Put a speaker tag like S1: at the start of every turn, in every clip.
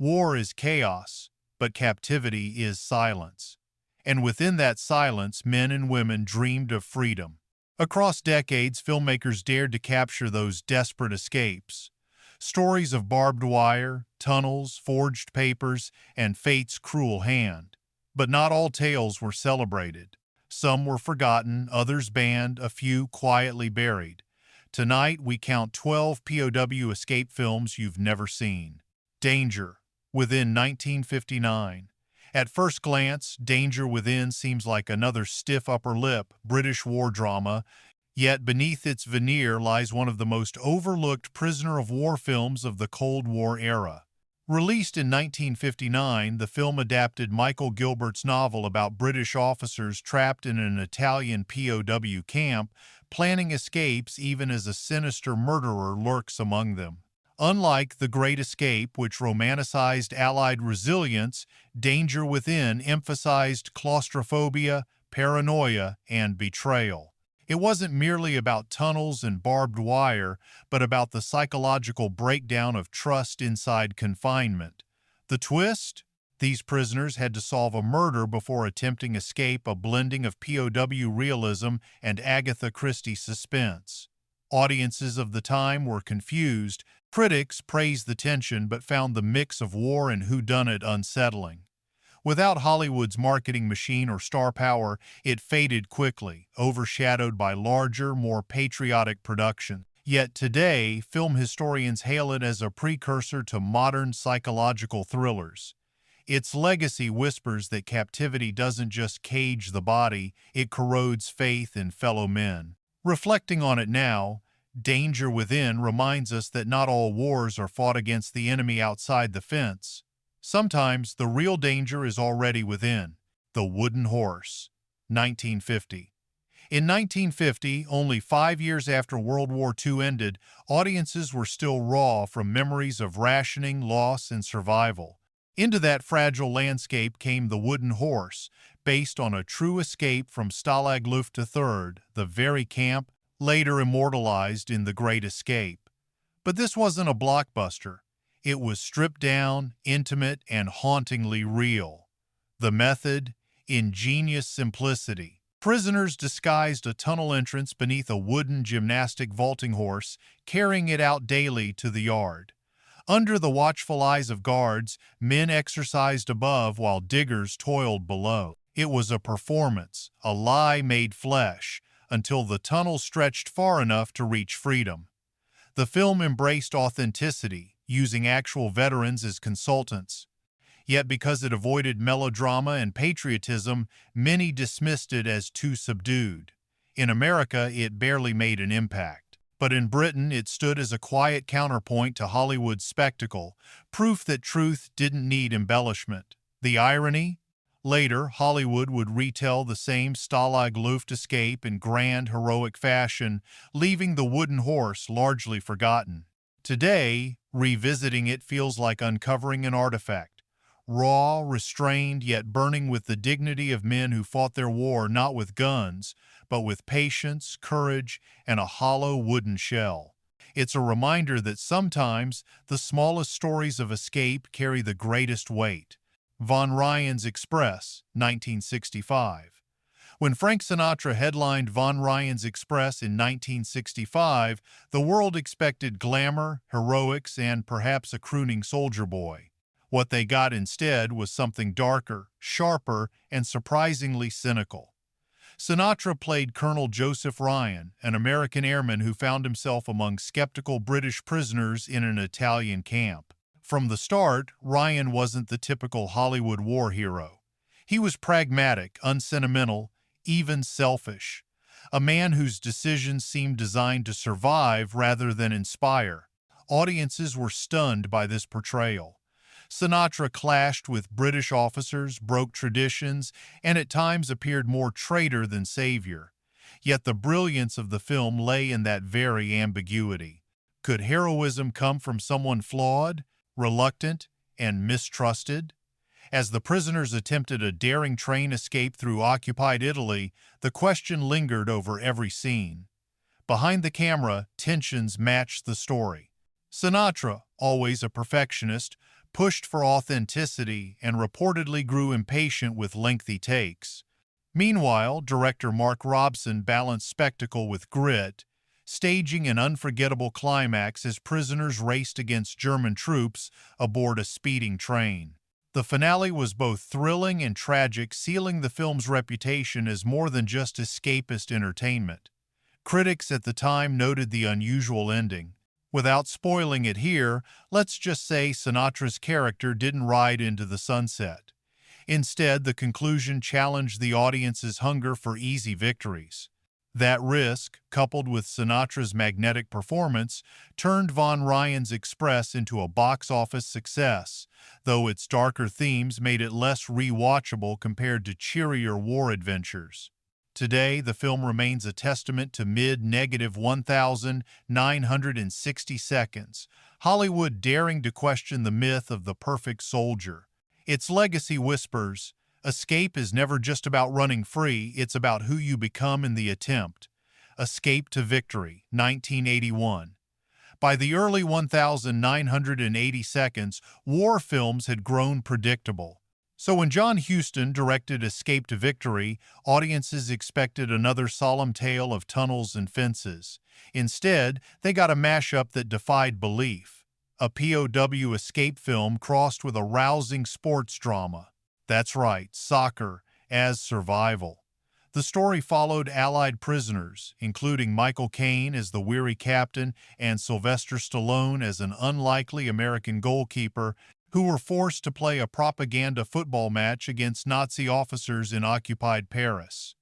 S1: War is chaos, but captivity is silence. And within that silence, men and women dreamed of freedom. Across decades, filmmakers dared to capture those desperate escapes. Stories of barbed wire, tunnels, forged papers, and fate's cruel hand. But not all tales were celebrated. Some were forgotten, others banned, a few quietly buried. Tonight, we count 12 POW escape films you've never seen. Danger Within 1959. At first glance, Danger Within seems like another stiff upper lip British war drama, yet beneath its veneer lies one of the most overlooked prisoner of war films of the Cold War era. Released in 1959, the film adapted Michael Gilbert's novel about British officers trapped in an Italian POW camp, planning escapes even as a sinister murderer lurks among them. Unlike The Great Escape, which romanticized Allied resilience, Danger Within emphasized claustrophobia, paranoia, and betrayal. It wasn't merely about tunnels and barbed wire, but about the psychological breakdown of trust inside confinement. The twist? These prisoners had to solve a murder before attempting escape, a blending of POW realism and Agatha Christie suspense. Audiences of the time were confused. Critics praised the tension but found the mix of war and whodunit unsettling. Without Hollywood's marketing machine or star power, it faded quickly, overshadowed by larger, more patriotic production. Yet today, film historians hail it as a precursor to modern psychological thrillers. Its legacy whispers that captivity doesn't just cage the body, it corrodes faith in fellow men. Reflecting on it now, Danger Within reminds us that not all wars are fought against the enemy outside the fence. Sometimes the real danger is already within. The Wooden Horse, 1950. In 1950, only 5 years after World War II ended, audiences were still raw from memories of rationing, loss, and survival. Into that fragile landscape came The Wooden Horse, based on a true escape from Stalag Luft III, the very camp later immortalized in The Great Escape. But this wasn't a blockbuster. It was stripped down, intimate, and hauntingly real. The method? Ingenious simplicity. Prisoners disguised a tunnel entrance beneath a wooden gymnastic vaulting horse, carrying it out daily to the yard. Under the watchful eyes of guards, men exercised above while diggers toiled below. It was a performance, a lie made flesh, until the tunnel stretched far enough to reach freedom. The film embraced authenticity, using actual veterans as consultants. Yet because it avoided melodrama and patriotism, many dismissed it as too subdued. In America, it barely made an impact. But in Britain, it stood as a quiet counterpoint to Hollywood's spectacle, proof that truth didn't need embellishment. The irony? Later, Hollywood would retell the same Stalag Luft escape in grand, heroic fashion, leaving The Wooden Horse largely forgotten. Today, revisiting it feels like uncovering an artifact. Raw, restrained, yet burning with the dignity of men who fought their war not with guns, but with patience, courage, and a hollow wooden shell. It's a reminder that sometimes the smallest stories of escape carry the greatest weight. Von Ryan's Express, 1965. When Frank Sinatra headlined Von Ryan's Express in 1965, the world expected glamour, heroics, and perhaps a crooning soldier boy. What they got instead was something darker, sharper, and surprisingly cynical. Sinatra played Colonel Joseph Ryan, an American airman who found himself among skeptical British prisoners in an Italian camp. From the start, Ryan wasn't the typical Hollywood war hero. He was pragmatic, unsentimental, even selfish. A man whose decisions seemed designed to survive rather than inspire. Audiences were stunned by this portrayal. Sinatra clashed with British officers, broke traditions, and at times appeared more traitor than savior. Yet the brilliance of the film lay in that very ambiguity. Could heroism come from someone flawed, reluctant, and mistrusted? As the prisoners attempted a daring train escape through occupied Italy, the question lingered over every scene. Behind the camera, tensions matched the story. Sinatra, always a perfectionist, pushed for authenticity and reportedly grew impatient with lengthy takes. Meanwhile, director Mark Robson balanced spectacle with grit, staging an unforgettable climax as prisoners raced against German troops aboard a speeding train. The finale was both thrilling and tragic, sealing the film's reputation as more than just escapist entertainment. Critics at the time noted the unusual ending. Without spoiling it here, let's just say Sinatra's character didn't ride into the sunset. Instead, the conclusion challenged the audience's hunger for easy victories. That risk, coupled with Sinatra's magnetic performance, turned Von Ryan's Express into a box office success, though its darker themes made it less rewatchable compared to cheerier war adventures. Today, the film remains a testament to mid-1960 seconds, Hollywood daring to question the myth of the perfect soldier. Its legacy whispers, escape is never just about running free, it's about who you become in the attempt. Escape to Victory, 1981. By the early 1980 seconds, war films had grown predictable. So when John Huston directed Escape to Victory, audiences expected another solemn tale of tunnels and fences. Instead, they got a mashup that defied belief. A POW escape film crossed with a rousing sports drama. That's right, soccer as survival. The story followed Allied prisoners, including Michael Caine as the weary captain and Sylvester Stallone as an unlikely American goalkeeper, who were forced to play a propaganda football match against Nazi officers in occupied Paris.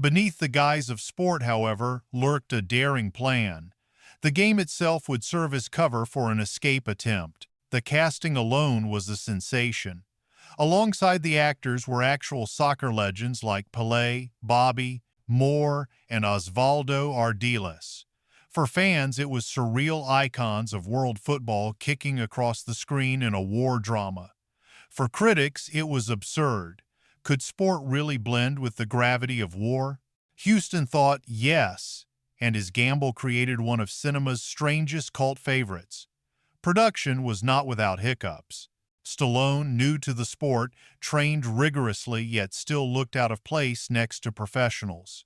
S1: Beneath the guise of sport, however, lurked a daring plan. The game itself would serve as cover for an escape attempt. The casting alone was a sensation. Alongside the actors were actual soccer legends like Pelé, Bobby, Moore, and Osvaldo Ardiles. For fans, it was surreal icons of world football kicking across the screen in a war drama. For critics, it was absurd. Could sport really blend with the gravity of war? Huston thought yes, and his gamble created one of cinema's strangest cult favorites. Production was not without hiccups. Stallone, new to the sport, trained rigorously yet still looked out of place next to professionals.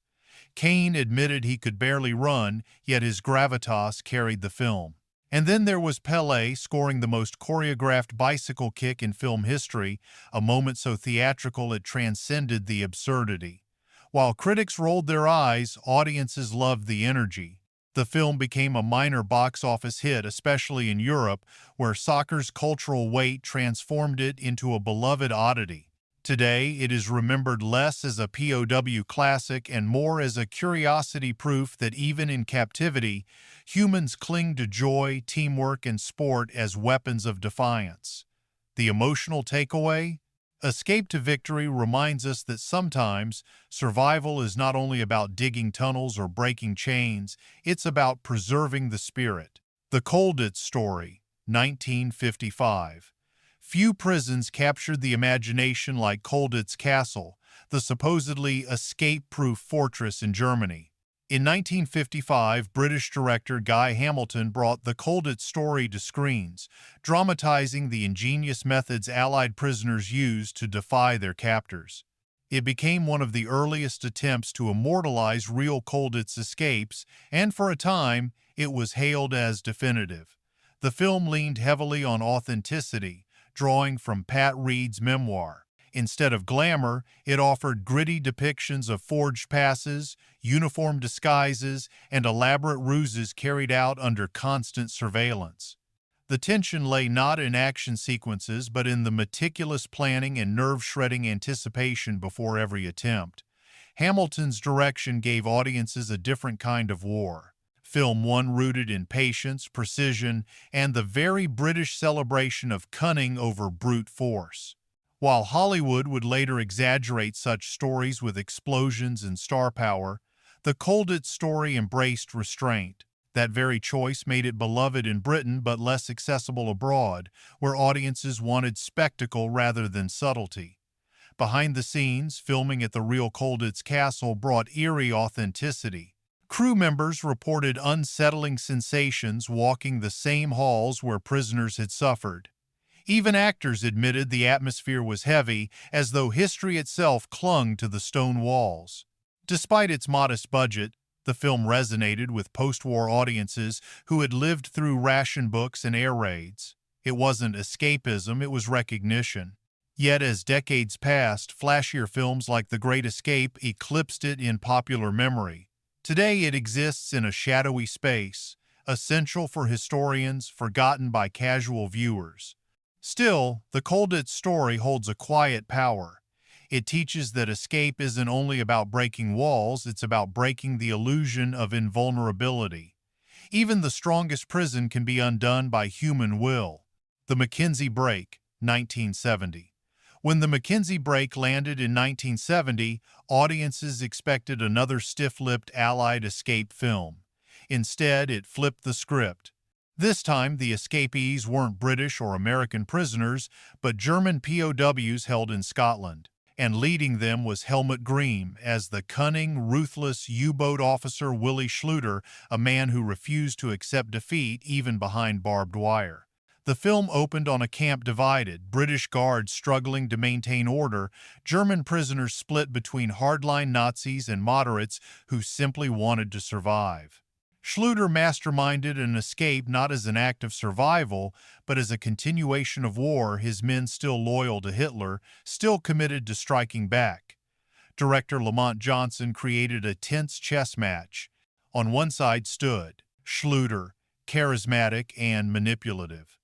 S1: Caine admitted he could barely run, yet his gravitas carried the film. And then there was Pelé scoring the most choreographed bicycle kick in film history, a moment so theatrical it transcended the absurdity. While critics rolled their eyes, audiences loved the energy. The film became a minor box office hit, especially in Europe, where soccer's cultural weight transformed it into a beloved oddity. Today, it is remembered less as a POW classic and more as a curiosity proof that even in captivity, humans cling to joy, teamwork, and sport as weapons of defiance. The emotional takeaway? Escape to Victory reminds us that sometimes survival is not only about digging tunnels or breaking chains, it's about preserving the spirit. The Colditz Story, 1955. Few prisons captured the imagination like Colditz Castle, the supposedly escape-proof fortress in Germany. In 1955, British director Guy Hamilton brought the Colditz Story to screens, dramatizing the ingenious methods Allied prisoners used to defy their captors. It became one of the earliest attempts to immortalize real Colditz escapes, and for a time, it was hailed as definitive. The film leaned heavily on authenticity, drawing from Pat Reed's memoir. Instead of glamour, it offered gritty depictions of forged passes, uniform disguises, and elaborate ruses carried out under constant surveillance. The tension lay not in action sequences, but in the meticulous planning and nerve-shredding anticipation before every attempt. Hamilton's direction gave audiences a different kind of war. Film one rooted in patience, precision, and the very British celebration of cunning over brute force. While Hollywood would later exaggerate such stories with explosions and star power, the Colditz Story embraced restraint. That very choice made it beloved in Britain but less accessible abroad, where audiences wanted spectacle rather than subtlety. Behind the scenes, filming at the real Colditz Castle brought eerie authenticity. Crew members reported unsettling sensations walking the same halls where prisoners had suffered. Even actors admitted the atmosphere was heavy, as though history itself clung to the stone walls. Despite its modest budget, the film resonated with post-war audiences who had lived through ration books and air raids. It wasn't escapism, it was recognition. Yet as decades passed, flashier films like The Great Escape eclipsed it in popular memory. Today it exists in a shadowy space, essential for historians, forgotten by casual viewers. Still, the Colditz story holds a quiet power. It teaches that escape isn't only about breaking walls, it's about breaking the illusion of invulnerability. Even the strongest prison can be undone by human will. The Mackenzie Break, 1970. When the Mackenzie Break landed in 1970, audiences expected another stiff-lipped Allied escape film. Instead, it flipped the script. This time, the escapees weren't British or American prisoners, but German POWs held in Scotland. And leading them was Helmut Greim as the cunning, ruthless U-boat officer Willy Schluter, a man who refused to accept defeat even behind barbed wire. The film opened on a camp divided, British guards struggling to maintain order, German prisoners split between hardline Nazis and moderates who simply wanted to survive. Schluter masterminded an escape not as an act of survival, but as a continuation of war, his men still loyal to Hitler, still committed to striking back. Director Lamont Johnson created a tense chess match. On one side stood Schluter, charismatic and manipulative.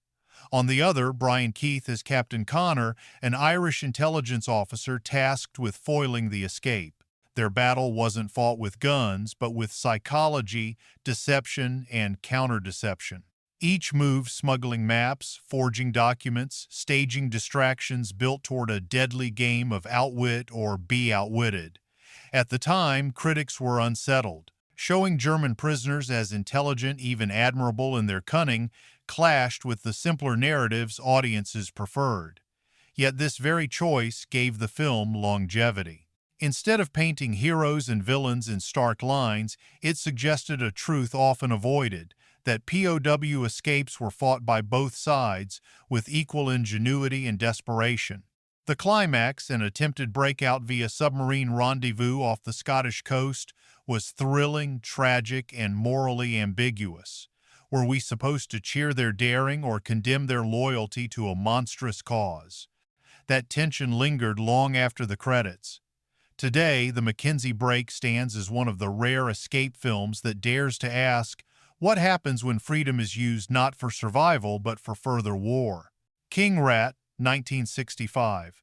S1: On the other, Brian Keith as Captain Connor, an Irish intelligence officer tasked with foiling the escape. Their battle wasn't fought with guns, but with psychology, deception, and counter-deception. Each move smuggling maps, forging documents, staging distractions built toward a deadly game of outwit or be outwitted. At the time, critics were unsettled. Showing German prisoners as intelligent, even admirable in their cunning, clashed with the simpler narratives audiences preferred. Yet this very choice gave the film longevity. Instead of painting heroes and villains in stark lines, it suggested a truth often avoided, that POW escapes were fought by both sides with equal ingenuity and desperation. The climax, an attempted breakout via submarine rendezvous off the Scottish coast, was thrilling, tragic, and morally ambiguous. Were we supposed to cheer their daring or condemn their loyalty to a monstrous cause? That tension lingered long after the credits. Today, The Mackenzie Break stands as one of the rare escape films that dares to ask, what happens when freedom is used not for survival but for further war? King Rat, 1965.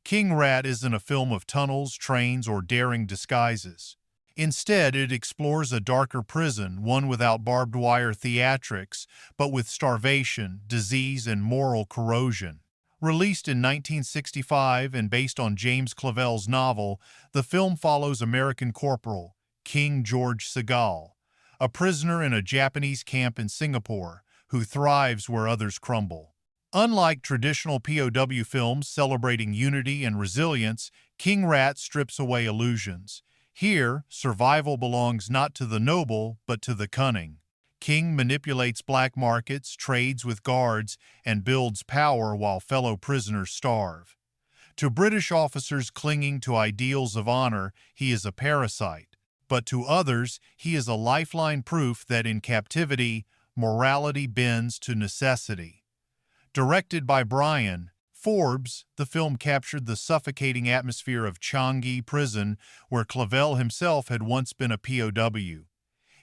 S1: King Rat isn't a film of tunnels, trains, or daring disguises. Instead, it explores a darker prison, one without barbed wire theatrics, but with starvation, disease, and moral corrosion. Released in 1965 and based on James Clavell's novel, the film follows American Corporal King George Segal, a prisoner in a Japanese camp in Singapore, who thrives where others crumble. Unlike traditional POW films celebrating unity and resilience, King Rat strips away illusions. Here, survival belongs not to the noble, but to the cunning. King manipulates black markets, trades with guards, and builds power while fellow prisoners starve. To British officers clinging to ideals of honor, he is a parasite. But to others, he is a lifeline, proof that in captivity, morality bends to necessity. Directed by Brian Forbes, the film captured the suffocating atmosphere of Changi Prison, where Clavell himself had once been a POW.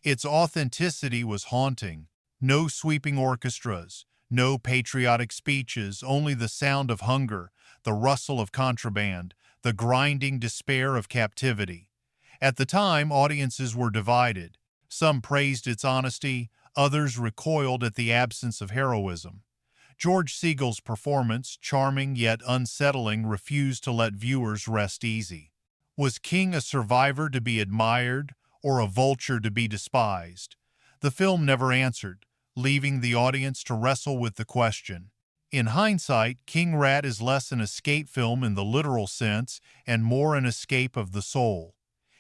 S1: Its authenticity was haunting. No sweeping orchestras, no patriotic speeches, only the sound of hunger, the rustle of contraband, the grinding despair of captivity. At the time, audiences were divided. Some praised its honesty, others recoiled at the absence of heroism. George Segal's performance, charming yet unsettling, refused to let viewers rest easy. Was King a survivor to be admired, or a vulture to be despised? The film never answered, leaving the audience to wrestle with the question. In hindsight, King Rat is less an escape film in the literal sense and more an escape of the soul.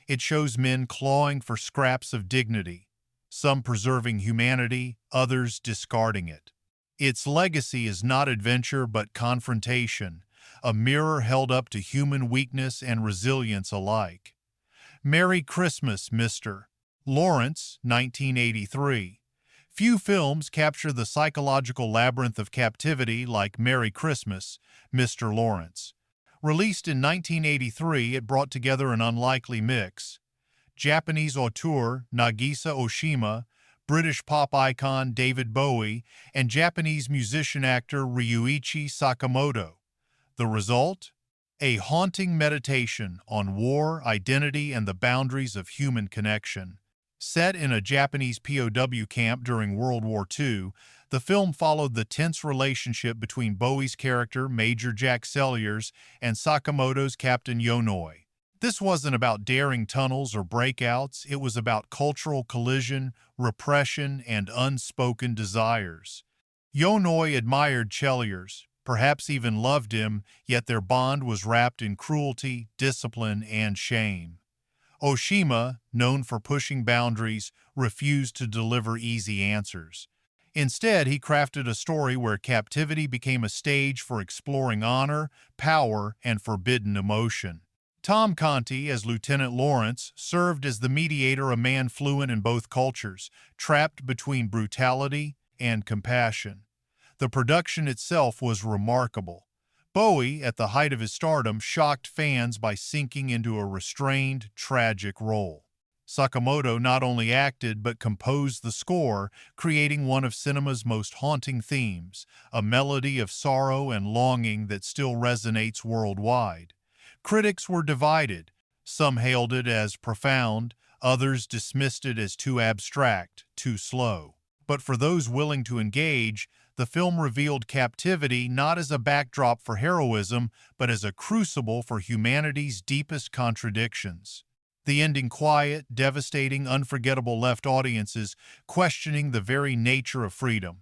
S1: It shows men clawing for scraps of dignity, some preserving humanity, others discarding it. Its legacy is not adventure but confrontation, a mirror held up to human weakness and resilience alike. Merry Christmas, Mr. Lawrence, 1983. Few films capture the psychological labyrinth of captivity like Merry Christmas, Mr. Lawrence. Released in 1983, it brought together an unlikely mix. Japanese auteur Nagisa Oshima, British pop icon David Bowie, and Japanese musician-actor Ryuichi Sakamoto. The result? A haunting meditation on war, identity, and the boundaries of human connection. Set in a Japanese POW camp during World War II, the film followed the tense relationship between Bowie's character, Major Jack Selliers, and Sakamoto's Captain Yonoi. This wasn't about daring tunnels or breakouts, it was about cultural collision, repression, and unspoken desires. Yonoi admired Selliers, perhaps even loved him, yet their bond was wrapped in cruelty, discipline, and shame. Oshima, known for pushing boundaries, refused to deliver easy answers. Instead, he crafted a story where captivity became a stage for exploring honor, power, and forbidden emotion. Tom Conti, as Lieutenant Lawrence, served as the mediator, a man fluent in both cultures, trapped between brutality and compassion. The production itself was remarkable. Bowie, at the height of his stardom, shocked fans by sinking into a restrained, tragic role. Sakamoto not only acted but composed the score, creating one of cinema's most haunting themes, a melody of sorrow and longing that still resonates worldwide. Critics were divided. Some hailed it as profound, others dismissed it as too abstract, too slow. But for those willing to engage, the film revealed captivity not as a backdrop for heroism, but as a crucible for humanity's deepest contradictions. The ending quiet, devastating, unforgettable left audiences questioning the very nature of freedom.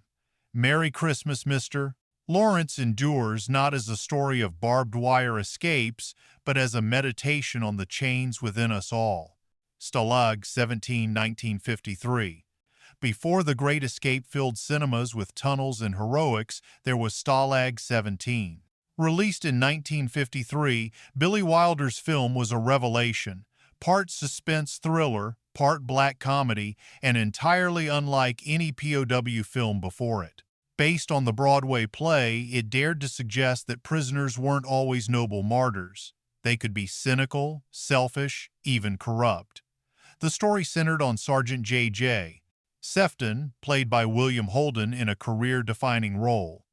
S1: Merry Christmas, Mr. Lawrence endures not as a story of barbed wire escapes, but as a meditation on the chains within us all. Stalag 17, 1953. Before the Great Escape filled cinemas with tunnels and heroics, there was Stalag 17. Released in 1953, Billy Wilder's film was a revelation, part suspense thriller, part black comedy, and entirely unlike any POW film before it. Based on the Broadway play, it dared to suggest that prisoners weren't always noble martyrs. They could be cynical, selfish, even corrupt. The story centered on Sergeant J.J. Sefton, played by William Holden in a career-defining role.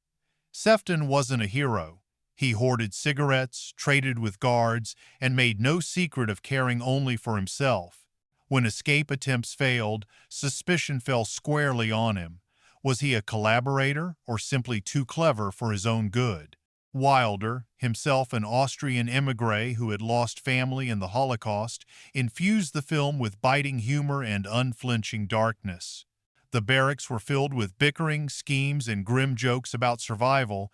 S1: Sefton wasn't a hero. He hoarded cigarettes, traded with guards, and made no secret of caring only for himself. When escape attempts failed, suspicion fell squarely on him. Was he a collaborator or simply too clever for his own good? Wilder, himself an Austrian émigré who had lost family in the Holocaust, infused the film with biting humor and unflinching darkness. The barracks were filled with bickering, schemes, and grim jokes about survival.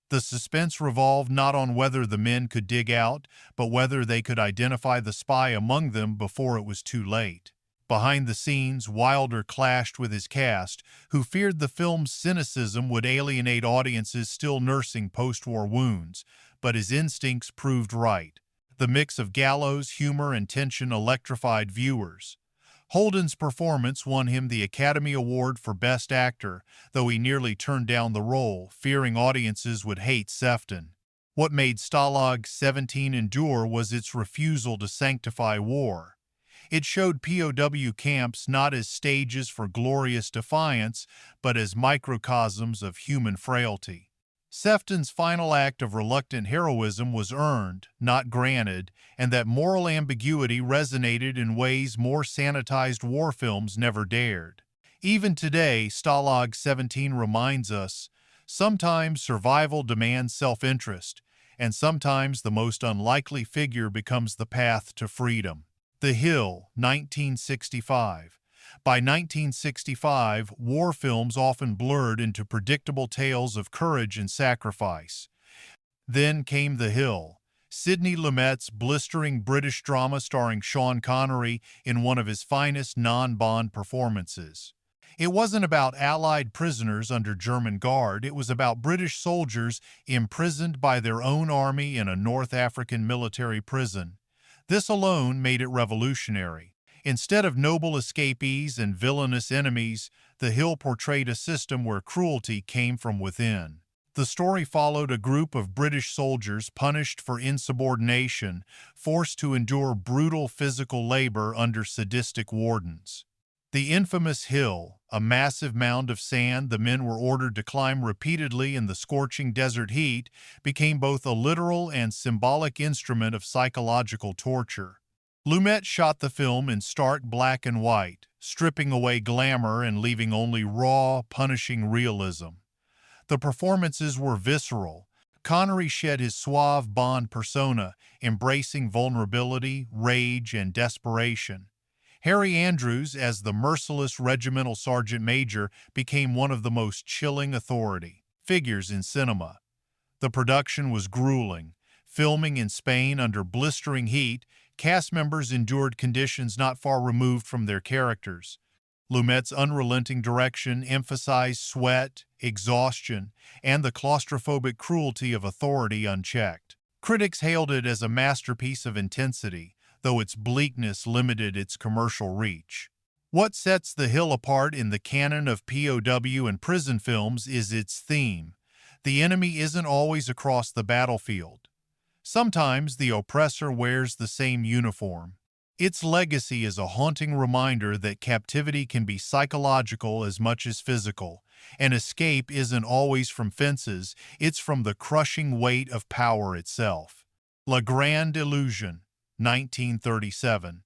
S1: The suspense revolved not on whether the men could dig out, but whether they could identify the spy among them before it was too late. Behind the scenes, Wilder clashed with his cast, who feared the film's cynicism would alienate audiences still nursing post-war wounds, but his instincts proved right. The mix of gallows, humor, and tension electrified viewers. Holden's performance won him the Academy Award for Best Actor, though he nearly turned down the role, fearing audiences would hate Sefton. What made Stalag 17 endure was its refusal to sanctify war. It showed POW camps not as stages for glorious defiance, but as microcosms of human frailty. Sefton's final act of reluctant heroism was earned, not granted, and that moral ambiguity resonated in ways more sanitized war films never dared. Even today, Stalag 17 reminds us, sometimes survival demands self-interest, and sometimes the most unlikely figure becomes the path to freedom. The Hill, 1965. By 1965, war films often blurred into predictable tales of courage and sacrifice. Then came The Hill, Sidney Lumet's blistering British drama starring Sean Connery in one of his finest non-Bond performances. It wasn't about Allied prisoners under German guard, it was about British soldiers imprisoned by their own army in a North African military prison. This alone made it revolutionary. Instead of noble escapees and villainous enemies, The Hill portrayed a system where cruelty came from within. The story followed a group of British soldiers punished for insubordination, forced to endure brutal physical labor under sadistic wardens. The infamous hill, a massive mound of sand the men were ordered to climb repeatedly in the scorching desert heat, became both a literal and symbolic instrument of psychological torture. Lumet shot the film in stark black and white, stripping away glamour and leaving only raw, punishing realism. The performances were visceral. Connery shed his suave Bond persona, embracing vulnerability, rage, and desperation. Harry Andrews, as the merciless regimental sergeant major, became one of the most chilling authority figures in cinema. The production was grueling. Filming in Spain under blistering heat, cast members endured conditions not far removed from their characters. Lumet's unrelenting direction emphasized sweat, exhaustion, and the claustrophobic cruelty of authority unchecked. Critics hailed it as a masterpiece of intensity, though its bleakness limited its commercial reach. What sets The Hill apart in the canon of POW and prison films is its theme. The enemy isn't always across the battlefield. Sometimes the oppressor wears the same uniform. Its legacy is a haunting reminder that captivity can be psychological as much as physical, and escape isn't always from fences, it's from the crushing weight of power itself. La Grande Illusion, 1937.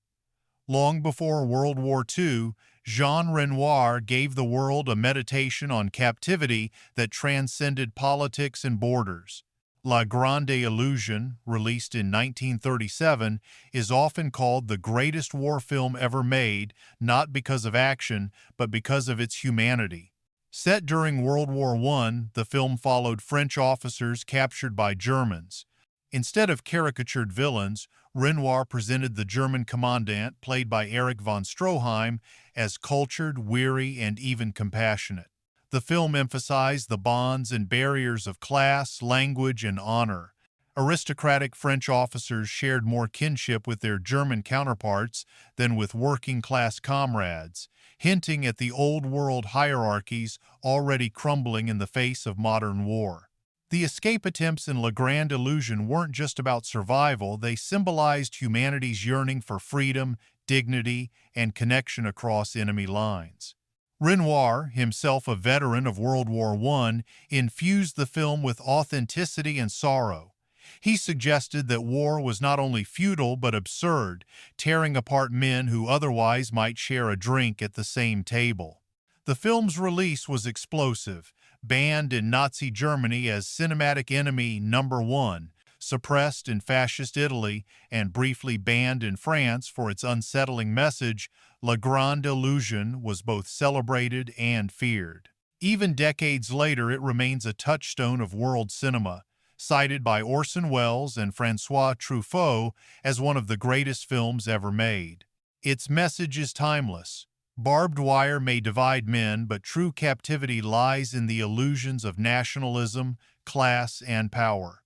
S1: Long before World War II, Jean Renoir gave the world a meditation on captivity that transcended politics and borders. La Grande Illusion, released in 1937, is often called the greatest war film ever made, not because of action, but because of its humanity. Set during World War I, the film followed French officers captured by Germans. Instead of caricatured villains, Renoir presented the German commandant, played by Erich von Stroheim, as cultured, weary, and even compassionate. The film emphasized the bonds and barriers of class, language, and honor. Aristocratic French officers shared more kinship with their German counterparts than with working-class comrades, hinting at the old-world hierarchies already crumbling in the face of modern war. The escape attempts in La Grande Illusion weren't just about survival, they symbolized humanity's yearning for freedom, dignity, and connection across enemy lines. Renoir, himself a veteran of World War I, infused the film with authenticity and sorrow. He suggested that war was not only futile but absurd, tearing apart men who otherwise might share a drink at the same table. The film's release was explosive, banned in Nazi Germany as cinematic enemy number 1, suppressed in fascist Italy, and briefly banned in France for its unsettling message. La Grande Illusion was both celebrated and feared. Even decades later, it remains a touchstone of world cinema, cited by Orson Welles and François Truffaut as one of the greatest films ever made. Its message is timeless. Barbed wire may divide men, but true captivity lies in the illusions of nationalism, class, and power.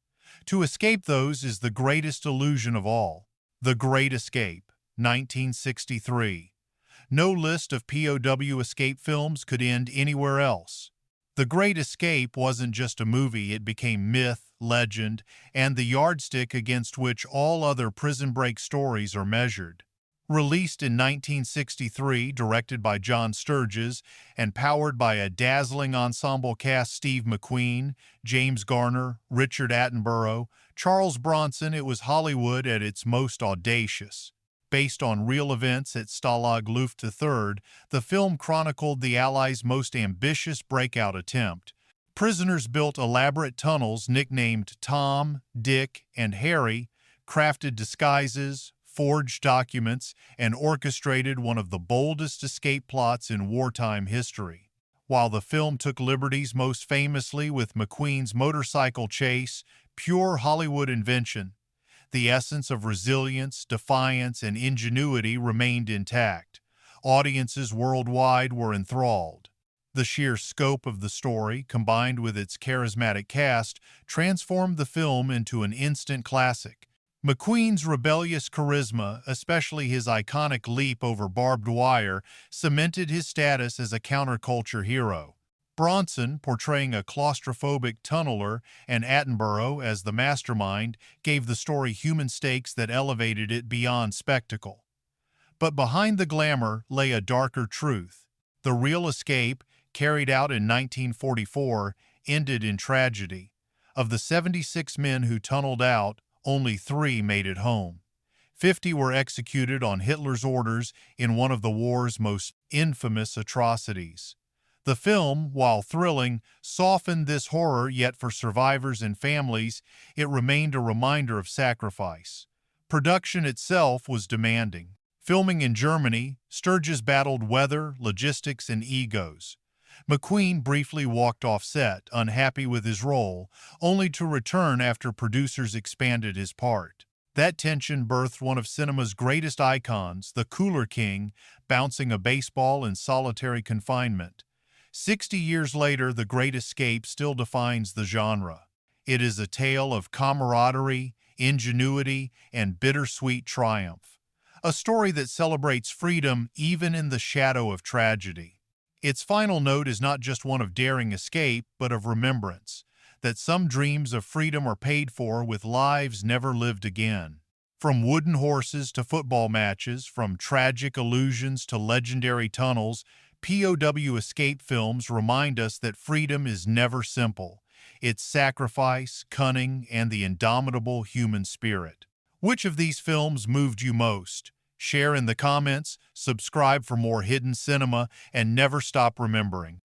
S1: To escape those is the greatest illusion of all. The Great Escape, 1963. No list of POW escape films could end anywhere else. The Great Escape wasn't just a movie, it became myth, legend, and the yardstick against which all other prison break stories are measured. Released in 1963, directed by John Sturges, and powered by a dazzling ensemble cast: Steve McQueen, James Garner, Richard Attenborough, Charles Bronson, it was Hollywood at its most audacious. Based on real events at Stalag Luft III, the film chronicled the Allies' most ambitious breakout attempt. Prisoners built elaborate tunnels nicknamed Tom, Dick, and Harry, crafted disguises, forged documents, and orchestrated one of the boldest escape plots in wartime history. While the film took liberties most famously with McQueen's motorcycle chase, pure Hollywood invention, the essence of resilience, defiance, and ingenuity remained intact. Audiences worldwide were enthralled. The sheer scope of the story, combined with its charismatic cast, transformed the film into an instant classic. McQueen's rebellious charisma, especially his iconic leap over barbed wire, cemented his status as a counterculture hero. Bronson, portraying a claustrophobic tunneler, and Attenborough as the mastermind, gave the story human stakes that elevated it beyond spectacle. But behind the glamour lay a darker truth. The real escape, carried out in 1944, ended in tragedy. Of the 76 men who tunneled out, only 3 made it home. 50 were executed on Hitler's orders in one of the war's most infamous atrocities. The film, while thrilling, softened this horror, yet for survivors and families, it remained a reminder of sacrifice. Production itself was demanding. Filming in Germany, Sturges battled weather, logistics, and egos. McQueen briefly walked off set, unhappy with his role, only to return after producers expanded his part. That tension birthed one of cinema's greatest icons, the Cooler King, bouncing a baseball in solitary confinement. 60 years later, The Great Escape still defines the genre. It is a tale of camaraderie, ingenuity, and bittersweet triumph. A story that celebrates freedom even in the shadow of tragedy. Its final note is not just one of daring escape, but of remembrance, that some dreams of freedom are paid for with lives never lived again. From wooden horses to football matches, from tragic illusions to legendary tunnels, POW escape films remind us that freedom is never simple. It's sacrifice, cunning, and the indomitable human spirit. Which of these films moved you most? Share in the comments, subscribe for more hidden cinema, and never stop remembering.